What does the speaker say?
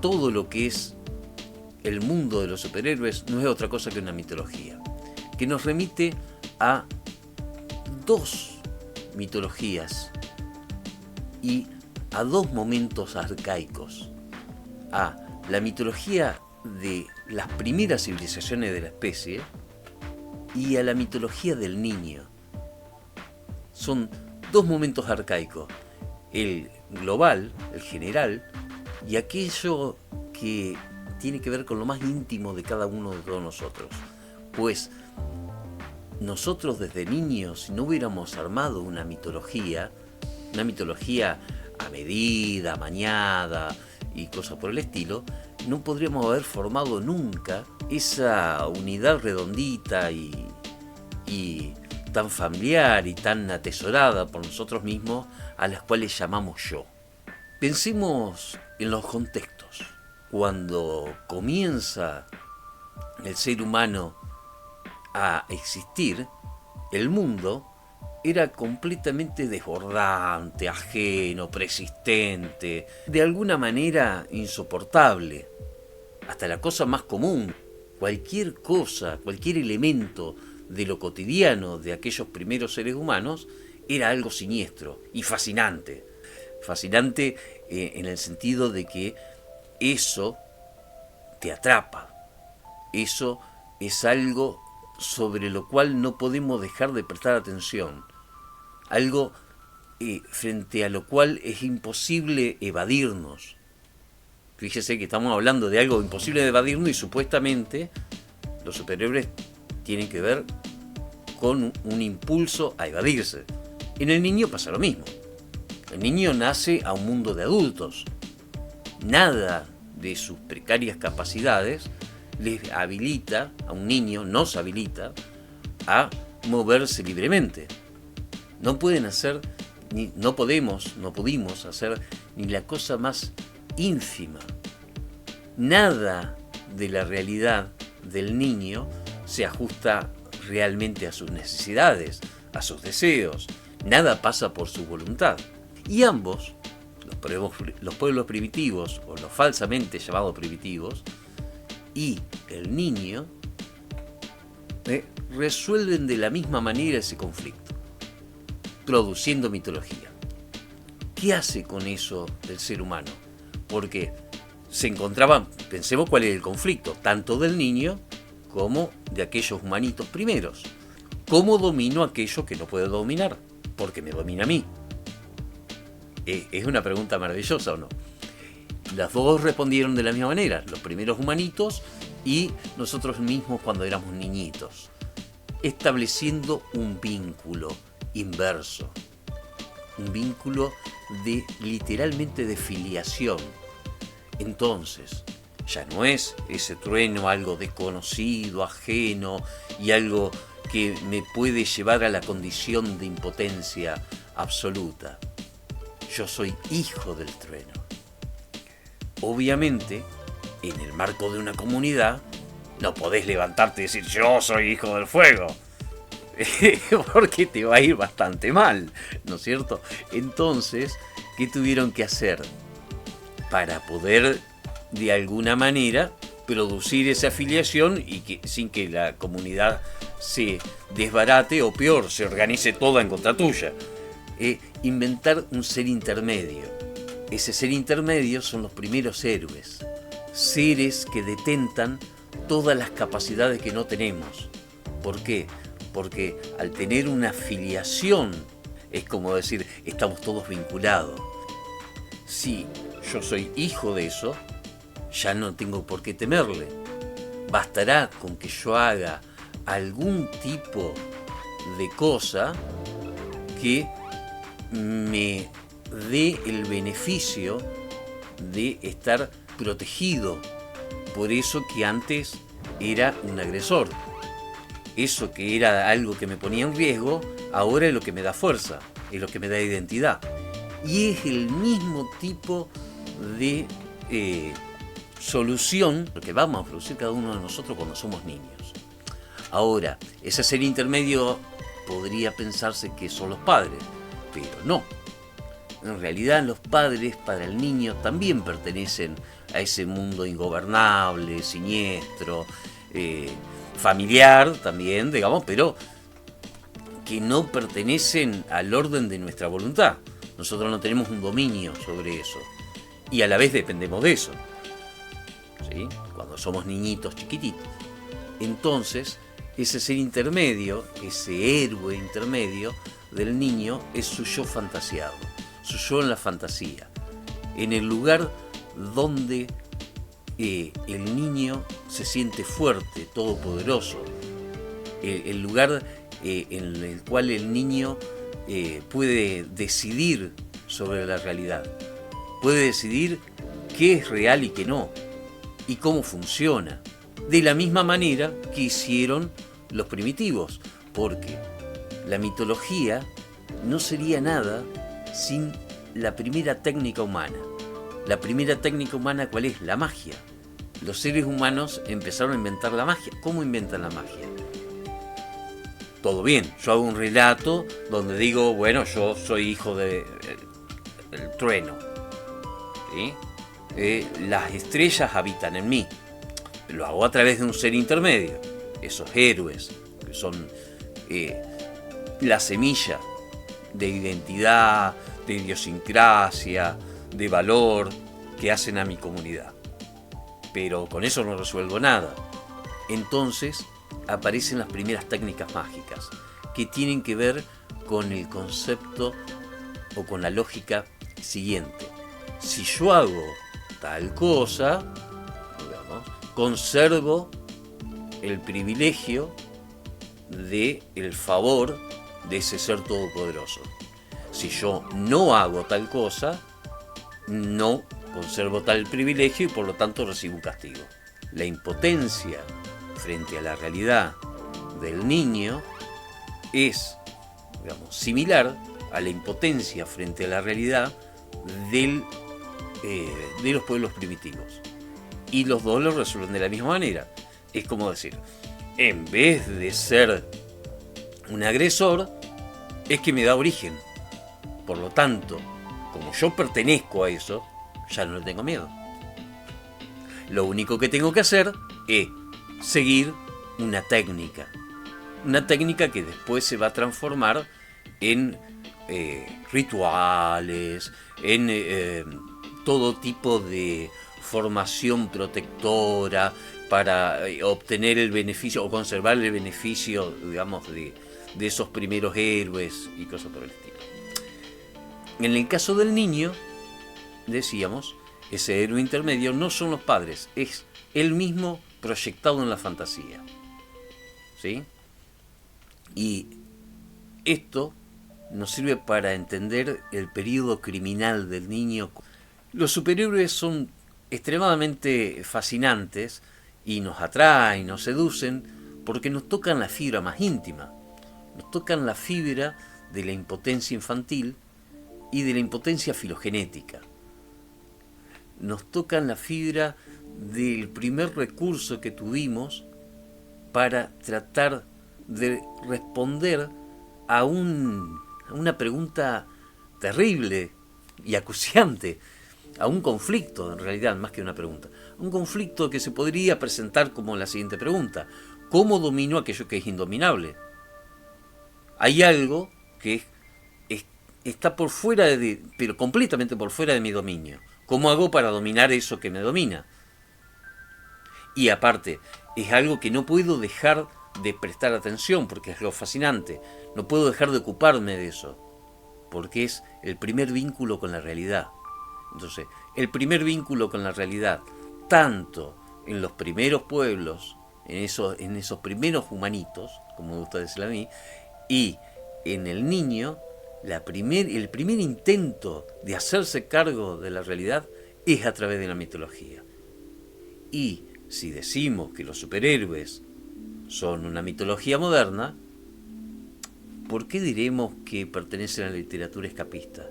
todo lo que es el mundo de los superhéroes no es otra cosa que una mitología, que nos remite a dos mitologías y a dos momentos arcaicos: a la mitología de las primeras civilizaciones de la especie y a la mitología del niño. Son dos momentos arcaicos: el global, el general, y aquello que tiene que ver con lo más íntimo de cada uno de todos nosotros. Pues nosotros desde niños, si no hubiéramos armado una mitología a medida, amañada y cosas por el estilo, no podríamos haber formado nunca esa unidad redondita y tan familiar y tan atesorada por nosotros mismos, a las cuales llamamos yo. Pensemos en los contextos. Cuando comienza el ser humano a existir, el mundo era completamente desbordante, ajeno, persistente, de alguna manera insoportable. Hasta la cosa más común, cualquier cosa, cualquier elemento de lo cotidiano de aquellos primeros seres humanos era algo siniestro y fascinante. Fascinante en el sentido de que eso te atrapa. Eso es algo sobre lo cual no podemos dejar de prestar atención. Algo frente a lo cual es imposible evadirnos. Fíjese que estamos hablando de algo imposible de evadirnos y supuestamente los superhéroes tienen que ver con un impulso a evadirse. En el niño pasa lo mismo. El niño nace a un mundo de adultos. Nada de sus precarias capacidades les habilita, a un niño nos habilita a moverse libremente. No pueden hacer, no pudimos hacer ni la cosa más ínfima. Nada de la realidad del niño se ajusta realmente a sus necesidades, a sus deseos. Nada pasa por su voluntad. Y ambos, los pueblos primitivos, o los falsamente llamados primitivos, y el niño, resuelven de la misma manera ese conflicto, produciendo mitología. ¿Qué hace con eso el ser humano? Porque se encontraban, pensemos cuál es el conflicto, tanto del niño como de aquellos humanitos primeros. ¿Cómo domino aquello que no puedo dominar? Porque me domina a mí. Es una pregunta maravillosa, ¿o no? Las dos respondieron de la misma manera, los primeros humanitos y nosotros mismos cuando éramos niñitos, estableciendo un vínculo inverso, un vínculo de literalmente de filiación. Entonces, ya no es ese trueno algo desconocido, ajeno y algo que me puede llevar a la condición de impotencia absoluta. Yo soy hijo del trueno. Obviamente, en el marco de una comunidad, no podés levantarte y decir yo soy hijo del fuego, porque te va a ir bastante mal, ¿no es cierto? Entonces, ¿qué tuvieron que hacer para poder, de alguna manera, producir esa afiliación y que sin que la comunidad se desbarate o peor, se organice toda en contra tuya? Inventar un ser intermedio. Ese ser intermedio son los primeros héroes, seres que detentan todas las capacidades que no tenemos. ¿Por qué? Porque al tener una afiliación, es como decir, estamos todos vinculados. Si yo soy hijo de eso, ya no tengo por qué temerle. Bastará con que yo haga algún tipo de cosa que me dé el beneficio de estar protegido por eso que antes era un agresor. Eso que era algo que me ponía en riesgo, ahora es lo que me da fuerza, es lo que me da identidad. Y es el mismo tipo de solución que vamos a producir cada uno de nosotros cuando somos niños. Ahora, ese ser intermedio podría pensarse que son los padres, pero no. En realidad los padres para el niño también pertenecen a ese mundo ingobernable, siniestro, familiar también, digamos, pero que no pertenecen al orden de nuestra voluntad. Nosotros no tenemos un dominio sobre eso y a la vez dependemos de eso, ¿sí? Cuando somos niñitos chiquititos. Entonces, ese ser intermedio, ese héroe intermedio del niño es su yo fantasiado, su yo en la fantasía, en el lugar donde el niño se siente fuerte, todopoderoso, el lugar en el cual el niño puede decidir sobre la realidad, puede decidir qué es real y qué no, y cómo funciona, de la misma manera que hicieron los primitivos, porque la mitología no sería nada sin la primera técnica humana. La primera técnica humana, ¿cuál es? La magia. Los seres humanos empezaron a inventar la magia. ¿Cómo inventan la magia? Todo bien, yo hago un relato donde digo, bueno, yo soy hijo del trueno, ¿sí? Las estrellas habitan en mí. Lo hago a través de un ser intermedio. Esos héroes, que son la semilla de identidad, de idiosincrasia, de valor que hacen a mi comunidad. Pero con eso no resuelvo nada. Entonces aparecen las primeras técnicas mágicas que tienen que ver con el concepto o con la lógica siguiente. Si yo hago tal cosa, digamos, conservo el privilegio del favor de ese ser todopoderoso. Si yo no hago tal cosa, no conservo tal privilegio y por lo tanto recibo un castigo. La impotencia frente a la realidad del niño es, digamos, similar a la impotencia frente a la realidad de los pueblos primitivos. Y los dos lo resuelven de la misma manera. Es como decir, en vez de ser un agresor, es que me da origen. Por lo tanto, como yo pertenezco a eso, ya no le tengo miedo. Lo único que tengo que hacer es seguir una técnica que después se va a transformar en rituales, en todo tipo de formación protectora para obtener el beneficio o conservar el beneficio, digamos, de esos primeros héroes y cosas por el estilo. En el caso del niño, decíamos, ese héroe intermedio no son los padres, es él mismo proyectado en la fantasía, ¿sí? Y esto nos sirve para entender el periodo criminal del niño. Los superhéroes son extremadamente fascinantes y nos atraen, nos seducen, porque nos tocan la fibra más íntima, nos tocan la fibra de la impotencia infantil y de la impotencia filogenética. Nos tocan la fibra del primer recurso que tuvimos para tratar de responder a una pregunta terrible y acuciante, a un conflicto, en realidad, más que una pregunta. Un conflicto que se podría presentar como la siguiente pregunta: ¿cómo domino aquello que es indominable? Hay algo que está por fuera pero completamente por fuera de mi dominio. ¿Cómo hago para dominar eso que me domina? Y aparte, es algo que no puedo dejar de prestar atención porque es algo fascinante. No puedo dejar de ocuparme de eso porque es el primer vínculo con la realidad. Entonces, el primer vínculo con la realidad, tanto en los primeros pueblos, en esos primeros humanitos, como me gusta decirlo a mí, y en el niño, el primer intento de hacerse cargo de la realidad es a través de la mitología. Y si decimos que los superhéroes son una mitología moderna, ¿por qué diremos que pertenecen a la literatura escapista?